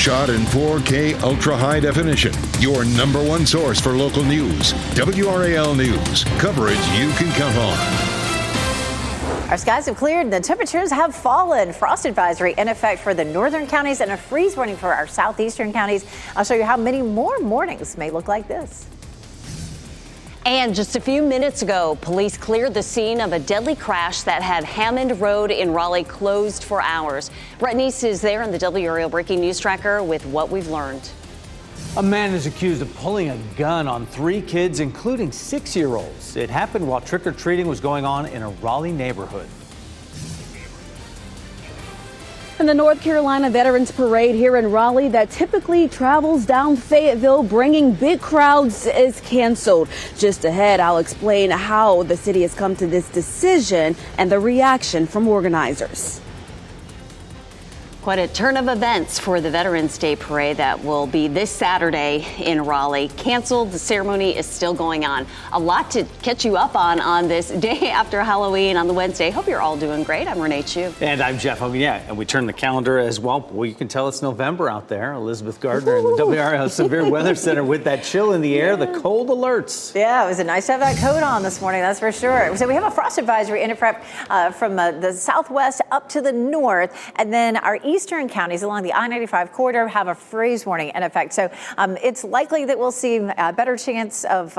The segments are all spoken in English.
Shot in 4K ultra high definition. Your number one source for local news. WRAL News. Coverage you can count on. Our skies have cleared and the temperatures have fallen. Frost advisory in effect for the northern counties and a freeze warning for our southeastern counties. I'll show you how many more mornings may look like this. And just a few minutes ago, police cleared the scene of a deadly crash that had Hammond Road in Raleigh closed for hours. Brett Neese is there in the WRAL Breaking News Tracker with what we've learned. A man is accused of pulling a gun on 3 kids, including 6-year-olds. It happened while trick-or-treating was going on in a Raleigh neighborhood. And the North Carolina Veterans Parade here in Raleigh that typically travels down Fayetteville bringing big crowds is canceled. Just ahead, I'll explain how the city has come to this decision and the reaction from organizers. Quite a turn of events for the Veterans Day Parade that will be this Saturday in Raleigh. Canceled, the ceremony is still going on. A lot to catch you up on this day after Halloween on the Wednesday. Hope you're all doing great. I'm Renee Chu. And I'm Jeff. And we turn the calendar as well. Well, you can tell it's November out there. Elizabeth Gardner in the WRAL Severe Weather Center with that chill in the air, the cold alerts. Yeah, it was nice to have that coat on this morning, that's for sure. So we have a frost advisory in effect from the southwest up to the north, and then our eastern counties along the I-95 corridor have a freeze warning in effect. So it's likely that we'll see a better chance of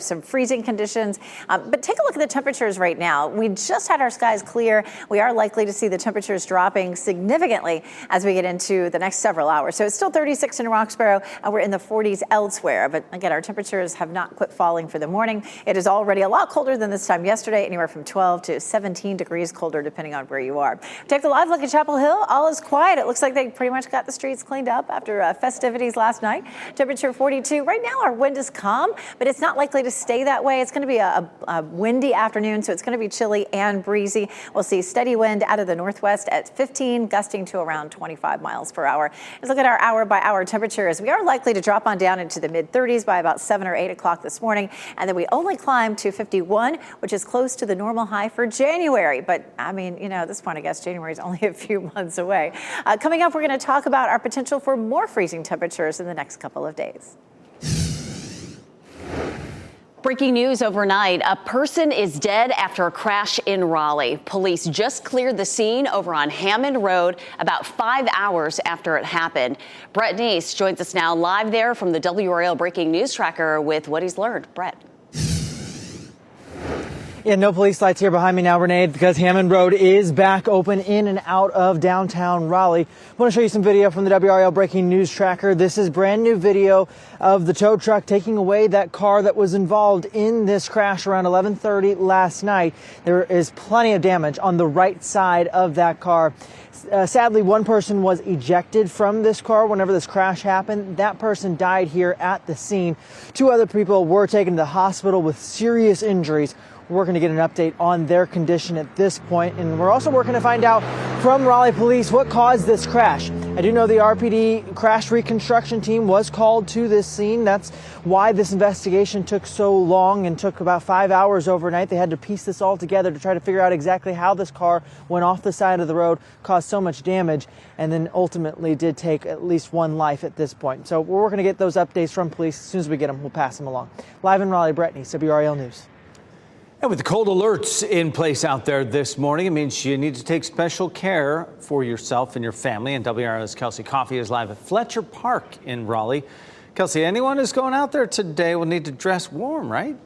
some freezing conditions. But take a look at the temperatures right now. We just had our skies clear. We are likely to see the temperatures dropping significantly as we get into the next several hours. So it's still 36 in Roxborough, and we're in the 40s elsewhere. But again, our temperatures have not quit falling for the morning. It is already a lot colder than this time yesterday, anywhere from 12 to 17 degrees colder, depending on where you are. Take a live look at Chapel Hill. All is quiet. It looks like they pretty much got the streets cleaned up after festivities last night. Temperature 42. Right now, our wind is calm, but it's not likely to stay that way. It's going to be a windy afternoon, so it's going to be chilly and breezy. We'll see steady wind out of the northwest at 15, gusting to around 25 miles per hour. Let's look at our hour-by-hour temperatures. We are likely to drop on down into the mid-30s by about 7 or 8 o'clock this morning, and then we only climb to 51, which is close to the normal high for January. But, I mean, you know, at this point, I guess January is only a few months away. Coming up, we're going to talk about our potential for more freezing temperatures in the next couple of days. Breaking news overnight, a person is dead after a crash in Raleigh. Police just cleared the scene over on Hammond Road about 5 hours after it happened. Brett Neese joins us now live there from the WRAL Breaking News Tracker with what he's learned. Brett. Yeah, no police lights here behind me now, Renee, because Hammond Road is back open in and out of downtown Raleigh. I want to show you some video from the WRAL Breaking News Tracker. This is brand new video of the tow truck taking away that car that was involved in this crash around 11:30 last night. There is plenty of damage on the right side of that car. Sadly, one person was ejected from this car whenever this crash happened. That person died here at the scene. 2 other people were taken to the hospital with serious injuries. We're working to get an update on their condition at this point, and we're also working to find out from Raleigh Police what caused this crash. I do know the RPD crash reconstruction team was called to this scene. That's why this investigation took so long and took about 5 hours overnight. They had to piece this all together to try to figure out exactly how this car went off the side of the road, caused so much damage, and then ultimately did take at least 1 life at this point. So we're working to get those updates from police. As soon as we get them, we'll pass them along. Live in Raleigh, Brett Neese, WRAL News. And with the cold alerts in place out there this morning, it means you need to take special care for yourself and your family. And WRAL's Kelsey Coffey is live at Fletcher Park in Raleigh. Kelsey, anyone who's going out there today will need to dress warm, right?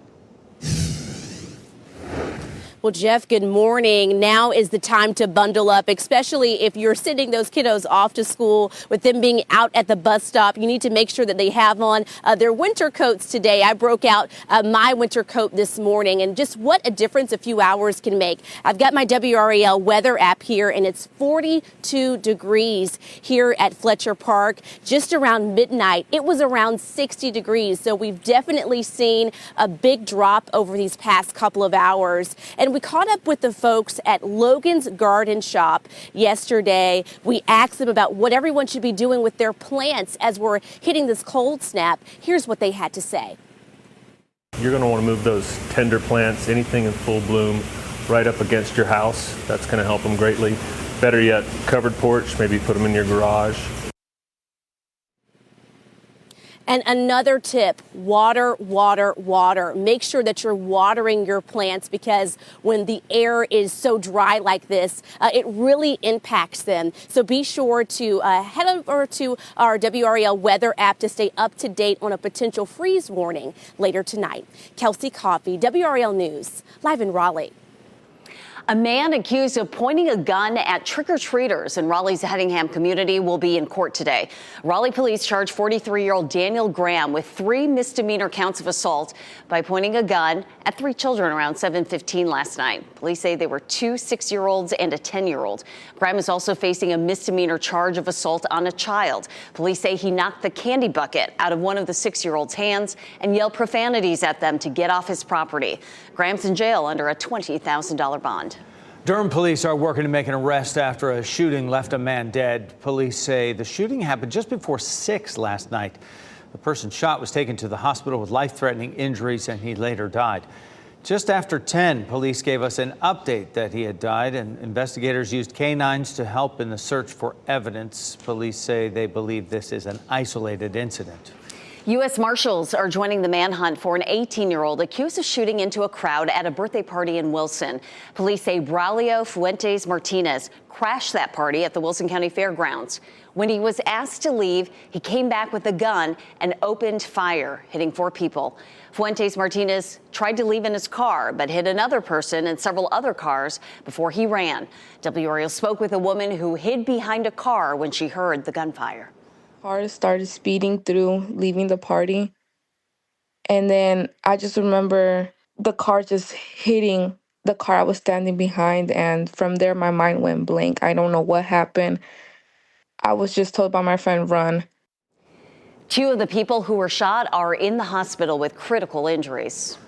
Well, Jeff, good morning. Now is the time to bundle up, especially if you're sending those kiddos off to school with them being out at the bus stop. You need to make sure that they have on their winter coats today. I broke out my winter coat this morning, and just what a difference a few hours can make. I've got my WRAL weather app here, and it's 42 degrees here at Fletcher Park. Just around midnight, it was around 60 degrees. So we've definitely seen a big drop over these past couple of hours. And we caught up with the folks at Logan's Garden Shop yesterday. We asked them about what everyone should be doing with their plants as we're hitting this cold snap. Here's what they had to say. You're going to want to move those tender plants, anything in full bloom, right up against your house. That's going to help them greatly. Better yet, covered porch, maybe put them in your garage. And another tip, water, water, water. Make sure that you're watering your plants because when the air is so dry like this, it really impacts them. So be sure to head over to our WRAL weather app to stay up to date on a potential freeze warning later tonight. Kelsey Coffey, WRAL News, live in Raleigh. A man accused of pointing a gun at trick-or-treaters in Raleigh's Hedingham community will be in court today. Raleigh police charged 43-year-old Daniel Graham with 3 misdemeanor counts of assault by pointing a gun at 3 children around 7:15 last night. Police say they were 2 6-year-olds and a 10-year-old. Graham is also facing a misdemeanor charge of assault on a child. Police say he knocked the candy bucket out of one of the 6-year-old's hands and yelled profanities at them to get off his property. Graham's in jail under a $20,000 bond. Durham police are working to make an arrest after a shooting left a man dead. Police say the shooting happened just before 6 last night. The person shot was taken to the hospital with life-threatening injuries, and he later died. Just after 10, police gave us an update that he had died, and investigators used canines to help in the search for evidence. Police say they believe this is an isolated incident. U.S. Marshals are joining the manhunt for an 18-year-old accused of shooting into a crowd at a birthday party in Wilson. Police say Braulio Fuentes Martinez crashed that party at the Wilson County Fairgrounds. When he was asked to leave, he came back with a gun and opened fire, hitting 4 people. Fuentes Martinez tried to leave in his car, but hit another person and several other cars before he ran. WRAL spoke with a woman who hid behind a car when she heard the gunfire. Car started speeding through, leaving the party. And then I just remember the car just hitting the car I was standing behind. And from there, my mind went blank. I don't know what happened. I was just told by my friend, run. 2 of the people who were shot are in the hospital with critical injuries.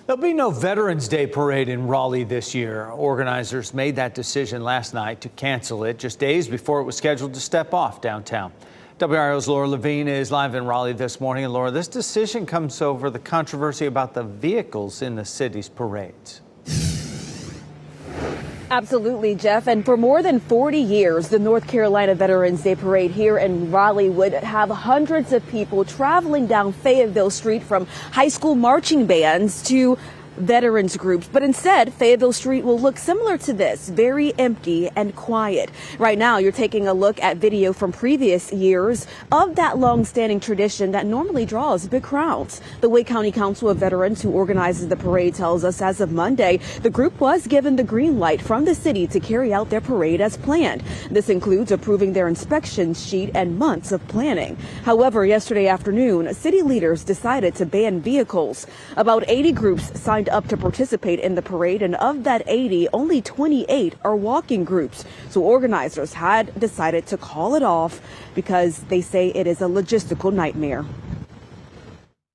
There'll be no Veterans Day parade in Raleigh this year. Organizers made that decision last night to cancel it just days before it was scheduled to step off downtown. WRAL's Laura Levine is live in Raleigh this morning. And Laura, this decision comes over the controversy about the vehicles in the city's parades. Absolutely, Jeff. And for more than 40 years, the North Carolina Veterans Day Parade here in Raleigh would have hundreds of people traveling down Fayetteville Street from high school marching bands to veterans groups. But instead, Fayetteville Street will look similar to this, very empty and quiet. Right now, you're taking a look at video from previous years of that long-standing tradition that normally draws big crowds. The Wake County Council of Veterans, who organizes the parade, tells us as of Monday, the group was given the green light from the city to carry out their parade as planned. This includes approving their inspection sheet and months of planning. However, yesterday afternoon, city leaders decided to ban vehicles. About 80 groups signed up to participate in the parade, and of that 80, only 28 are walking groups. So organizers had decided to call it off because they say it is a logistical nightmare.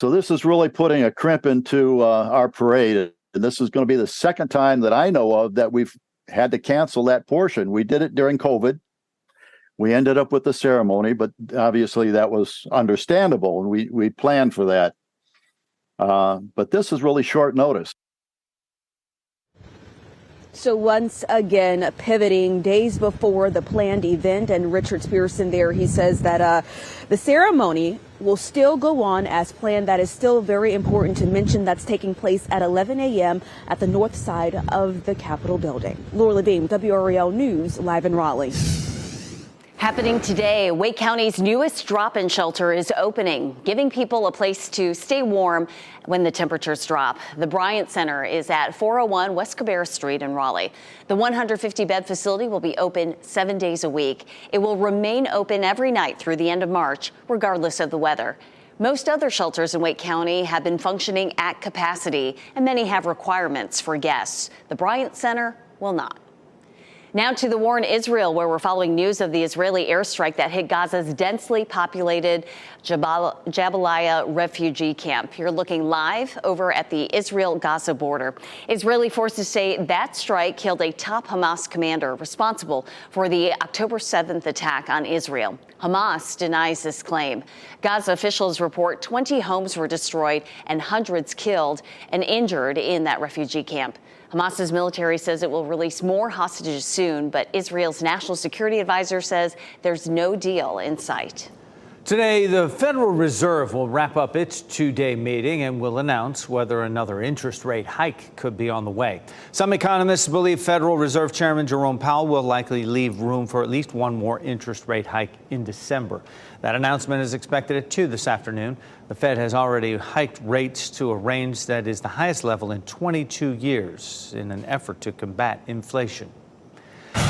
So this is really putting a crimp into our parade. And this is going to be the second time that I know of that we've had to cancel that portion. We did it during COVID. We ended up with the ceremony, but obviously that was understandable, and we planned for that. But this is really short notice. So once again, pivoting days before the planned event, and Richard Spearson there, he says that the ceremony will still go on as planned. That is still very important to mention. That's taking place at 11 a.m. at the north side of the Capitol building. Laura Levine, WRAL News, live in Raleigh. Happening today, Wake County's newest drop-in shelter is opening, giving people a place to stay warm when the temperatures drop. The Bryant Center is at 401 West Cabarrus Street in Raleigh. The 150-bed facility will be open 7 days a week. It will remain open every night through the end of March, regardless of the weather. Most other shelters in Wake County have been functioning at capacity, and many have requirements for guests. The Bryant Center will not. Now to the war in Israel, where we're following news of the Israeli airstrike that hit Gaza's densely populated Jabalia refugee camp. You're looking live over at the Israel-Gaza border. Israeli forces say that strike killed a top Hamas commander responsible for the October 7th attack on Israel. Hamas denies this claim. Gaza officials report 20 homes were destroyed and hundreds killed and injured in that refugee camp. Hamas's military says it will release more hostages soon, but Israel's national security advisor says there's no deal in sight. Today, the Federal Reserve will wrap up its two-day meeting and will announce whether another interest rate hike could be on the way. Some economists believe Federal Reserve Chairman Jerome Powell will likely leave room for at least one more interest rate hike in December. That announcement is expected at 2 this afternoon. The Fed has already hiked rates to a range that is the highest level in 22 years in an effort to combat inflation.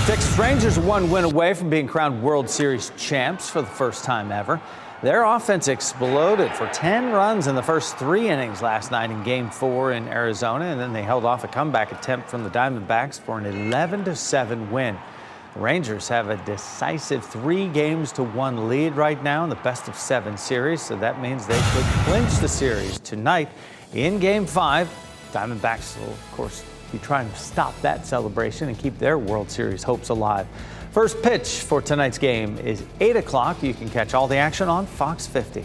Texas Rangers are one win away from being crowned World Series champs for the first time ever. Their offense exploded for 10 runs in the first 3 innings last night in Game 4 in Arizona, and then they held off a comeback attempt from the Diamondbacks for an 11-7 win. The Rangers have a decisive 3-1 lead right now in the best-of-7 series, so that means they could clinch the series tonight in Game 5. Diamondbacks will, of course, be trying to stop that celebration and keep their World Series hopes alive. First pitch for tonight's game is 8 o'clock. You can catch all the action on Fox 50.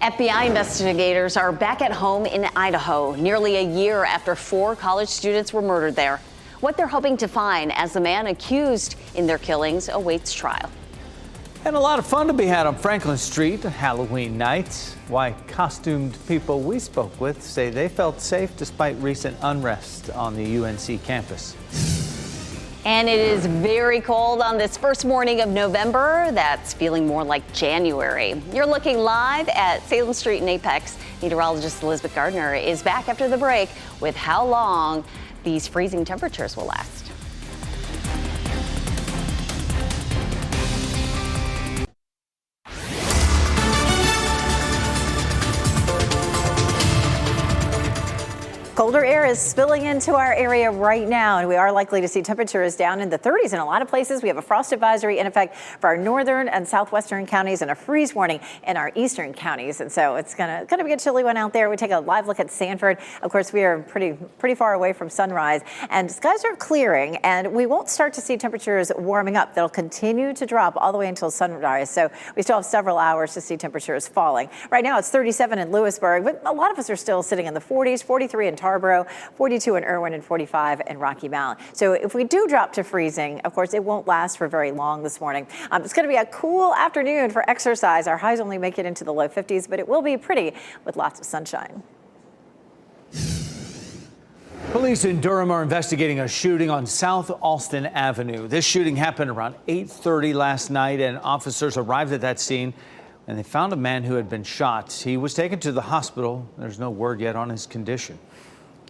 FBI investigators are back at home in Idaho, nearly a year after 4 college students were murdered there. What they're hoping to find as the man accused in their killings awaits trial. And a lot of fun to be had on Franklin Street Halloween night. Why costumed people we spoke with say they felt safe despite recent unrest on the UNC campus. And it is very cold on this first morning of November. That's feeling more like January. You're looking live at Salem Street in Apex. Meteorologist Elizabeth Gardner is back after the break with how long these freezing temperatures will last. Colder air is spilling into our area right now, and we are likely to see temperatures down in the 30s in a lot of places. We have a frost advisory in effect for our northern and southwestern counties and a freeze warning in our eastern counties. And so it's gonna be a chilly one out there. We take a live look at Sanford. Of course, we are pretty far away from sunrise, and skies are clearing, and we won't start to see temperatures warming up. They'll continue to drop all the way until sunrise. So we still have several hours to see temperatures falling. Right now it's 37 in Lewisburg, but a lot of us are still sitting in the 40s, 43 in Tarboro, 42 in Irwin, and 45 in Rocky Mount. So if we do drop to freezing, of course, it won't last for very long this morning. It's going to be a cool afternoon for exercise. Our highs only make it into the low 50s, but it will be pretty with lots of sunshine. Police in Durham are investigating a shooting on South Alston Avenue. This shooting happened around 8:30 last night, and officers arrived at that scene and they found a man who had been shot. He was taken to the hospital. There's no word yet on his condition.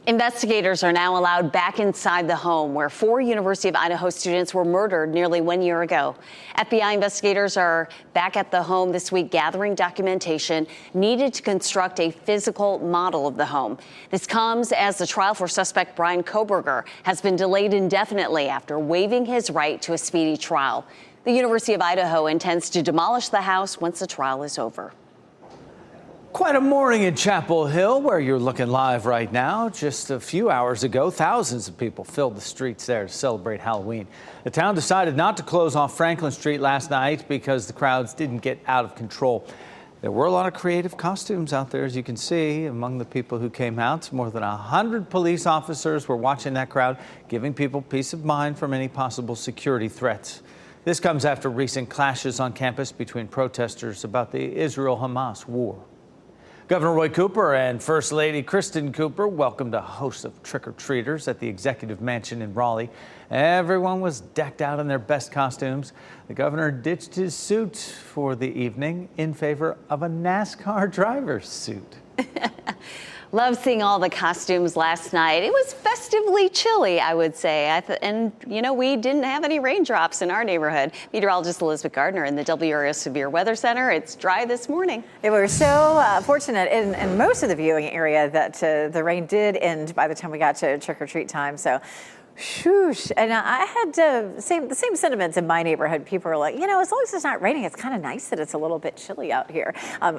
Investigators are now allowed back inside the home where 4 University of Idaho students were murdered nearly 1 year ago. FBI investigators are back at the home this week gathering documentation needed to construct a physical model of the home. This comes as the trial for suspect Brian Koberger has been delayed indefinitely after waiving his right to a speedy trial. The University of Idaho intends to demolish the house once the trial is over. Quite a morning in Chapel Hill, where you're looking live right now. Just a few hours ago, thousands of people filled the streets there to celebrate Halloween. The town decided not to close off Franklin Street last night because the crowds didn't get out of control. There were a lot of creative costumes out there, as you can see, among the people who came out. More than 100 police officers were watching that crowd, giving people peace of mind from any possible security threats. This comes after recent clashes on campus between protesters about the Israel-Hamas war. Governor Roy Cooper and First Lady Kristen Cooper welcomed a host of trick-or-treaters at the Executive Mansion in Raleigh. Everyone was decked out in their best costumes. The governor ditched his suit for the evening in favor of a NASCAR driver's suit. Love seeing all the costumes last night. It was festively chilly, I would say. And, you know, we didn't have any raindrops in our neighborhood. Meteorologist Elizabeth Gardner in the WRAL Severe Weather Center. It's dry this morning. We were so fortunate in most of the viewing area that the rain did end by the time we got to trick-or-treat time. So, shoosh. And I had the same sentiments in my neighborhood. People were like, you know, as long as it's not raining, it's kind of nice that it's a little bit chilly out here.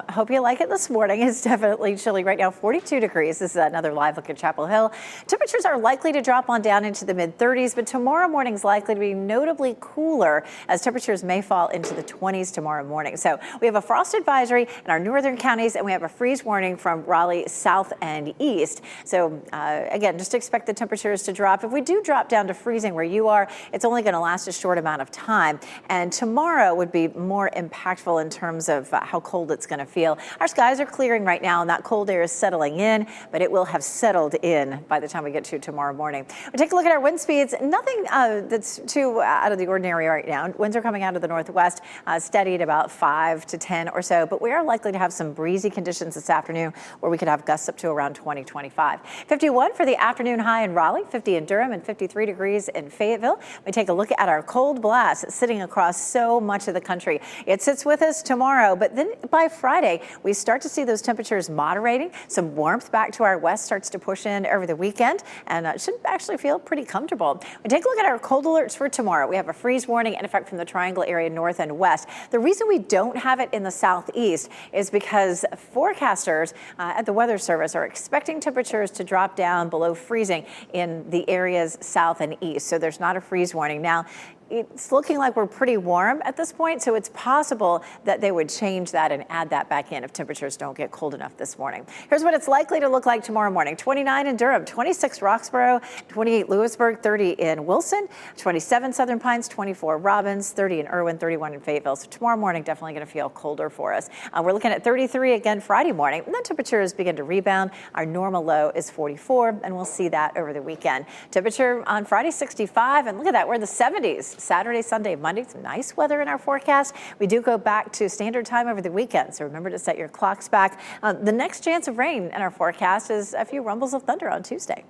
Hope you like it this morning. It's definitely chilly right now, 42 degrees. This is another live look at Chapel Hill. Temperatures are likely to drop on down into the mid-30s, but tomorrow morning is likely to be notably cooler as temperatures may fall into the 20s tomorrow morning. So we have a frost advisory in our northern counties, and we have a freeze warning from Raleigh south and east. So again, just expect the temperatures to drop. If we do drop drop down to freezing where you are. It's only going to last a short amount of time. And tomorrow would be more impactful in terms of how cold it's going to feel. Our skies are clearing right now, and that cold air is settling in, but it will have settled in by the time we get to tomorrow morning. We take a look at our wind speeds. Nothing that's too out of the ordinary right now. Winds are coming out of the northwest, steady at about 5 to 10 or so, but we are likely to have some breezy conditions this afternoon where we could have gusts up to around 20, 25. 51 for the afternoon high in Raleigh, 50 in Durham, and 53 degrees in Fayetteville. We take a look at our cold blast sitting across so much of the country. It sits with us tomorrow, but then by Friday, we start to see those temperatures moderating. Some warmth back to our west starts to push in over the weekend, and it should actually feel pretty comfortable. We take a look at our cold alerts for tomorrow. We have a freeze warning in effect from the Triangle area north and west. The reason we don't have it in the southeast is because forecasters at the Weather Service are expecting temperatures to drop down below freezing in the areas south and east. So there's not a freeze warning. Now, it's looking like we're pretty warm at this point, so it's possible that they would change that and add that back in if temperatures don't get cold enough this morning. Here's what it's likely to look like tomorrow morning. 29 in Durham, 26 Roxborough, 28 Lewisburg, 30 in Wilson, 27 Southern Pines, 24 Robbins, 30 in Irwin, 31 in Fayetteville. So tomorrow morning definitely going to feel colder for us. We're looking at 33 again Friday morning, and then temperatures begin to rebound. Our normal low is 44, and we'll see that over the weekend. Temperature on Friday, 65, and look at that, we're in the 70s. Saturday, Sunday, Monday, some nice weather in our forecast. We do go back to standard time over the weekend, so remember to set your clocks back. The next chance of rain in our forecast is a few rumbles of thunder on Tuesday.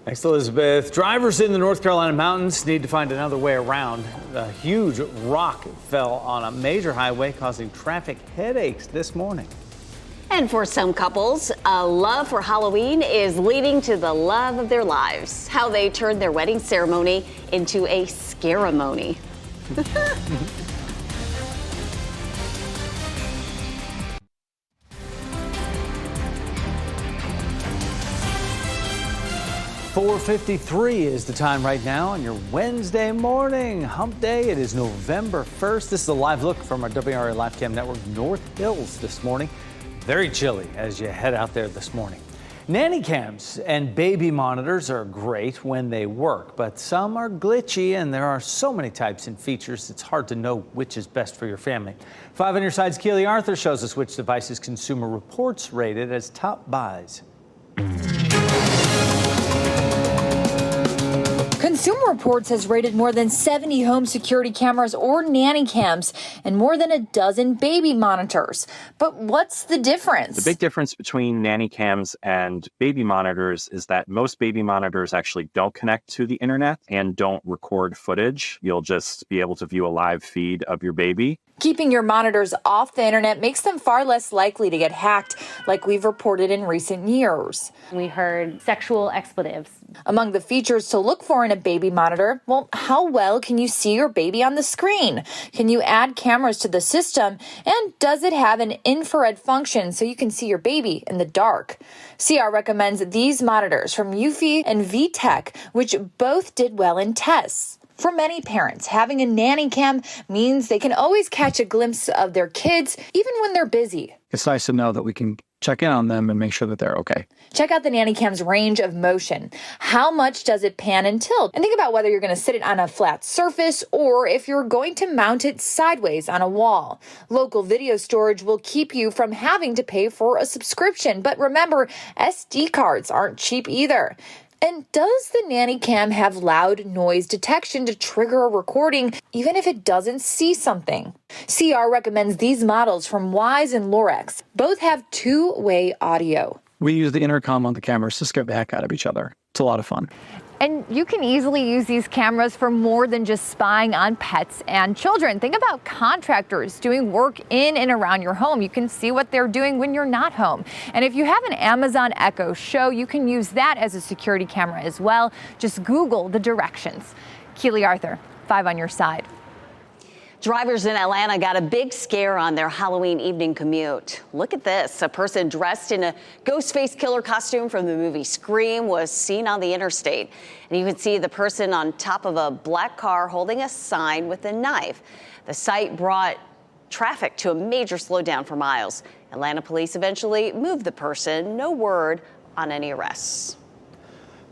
Thanks, Elizabeth. Drivers in the North Carolina mountains need to find another way around. A huge rock fell on a major highway, causing traffic headaches this morning. And for some couples, a love for Halloween is leading to the love of their lives. How they turned their wedding ceremony into a scaremony. .453 is the time right now on your Wednesday morning. Hump Day. It is November 1st. This is a live look from our WRAL Live Cam Network North Hills this morning. Very chilly as you head out there this morning. Nanny cams and baby monitors are great when they work, but some are glitchy and there are so many types and features it's hard to know which is best for your family. 5 on your side's Keely Arthur shows us which devices Consumer Reports rated as top buys. Consumer Reports has rated more than 70 home security cameras or nanny cams and more than a dozen baby monitors. But what's the difference? The big difference between nanny cams and baby monitors is that most baby monitors actually don't connect to the internet and don't record footage. You'll just be able to view a live feed of your baby. Keeping your monitors off the internet makes them far less likely to get hacked, like we've reported in recent years. We heard sexual expletives. Among the features to look for in a baby monitor, well, how well can you see your baby on the screen? Can you add cameras to the system? And does it have an infrared function so you can see your baby in the dark? CR recommends these monitors from Eufy and VTech, which both did well in tests. For many parents, having a nanny cam means they can always catch a glimpse of their kids, even when they're busy. It's nice to know that we can check in on them and make sure that they're okay. Check out the nanny cam's range of motion. How much does it pan and tilt? And think about whether you're going to sit it on a flat surface or if you're going to mount it sideways on a wall. Local video storage will keep you from having to pay for a subscription. But remember, SD cards aren't cheap either. And does the nanny cam have loud noise detection to trigger a recording, even if it doesn't see something? CR recommends these models from Wise and Lorex. Both have two-way audio. We use the intercom on the cameras to scare the heck out of each other. It's a lot of fun. And you can easily use these cameras for more than just spying on pets and children. Think about contractors doing work in and around your home. You can see what they're doing when you're not home. And if you have an Amazon Echo Show, you can use that as a security camera as well. Just Google the directions. Keely Arthur, 5 on your side. Drivers in Atlanta got a big scare on their Halloween evening commute. Look at this. A person dressed in a ghost face killer costume from the movie Scream was seen on the interstate. And you can see the person on top of a black car holding a sign with a knife. The sight brought traffic to a major slowdown for miles. Atlanta police eventually moved the person. No word on any arrests.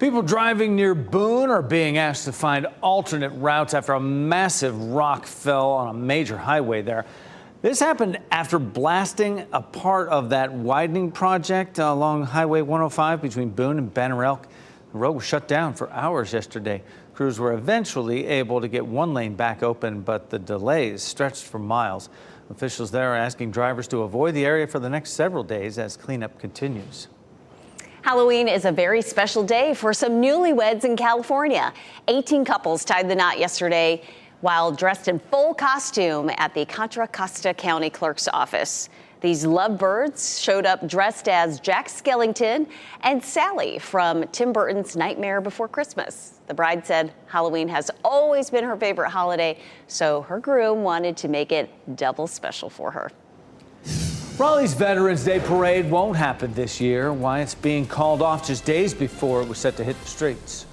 People driving near Boone are being asked to find alternate routes after a massive rock fell on a major highway there. This happened after blasting a part of that widening project along Highway 105 between Boone and Banner Elk. The road was shut down for hours yesterday. Crews were eventually able to get one lane back open, but the delays stretched for miles. Officials there are asking drivers to avoid the area for the next several days as cleanup continues. Halloween is a very special day for some newlyweds in California. 18 couples tied the knot yesterday while dressed in full costume at the Contra Costa County Clerk's office. These lovebirds showed up dressed as Jack Skellington and Sally from Tim Burton's Nightmare Before Christmas. The bride said Halloween has always been her favorite holiday, so her groom wanted to make it double special for her. Raleigh's Veterans Day Parade won't happen this year. Why it's being called off just days before it was set to hit the streets.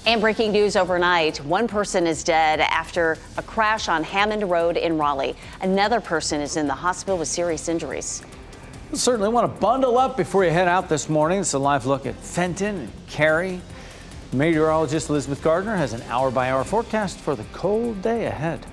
And breaking news overnight, one person is dead after a crash on Hammond Road in Raleigh. Another person is in the hospital with serious injuries. You certainly want to bundle up before you head out this morning. It's a live look at Fenton and Cary. Meteorologist Elizabeth Gardner has an hour-by-hour forecast for the cold day ahead.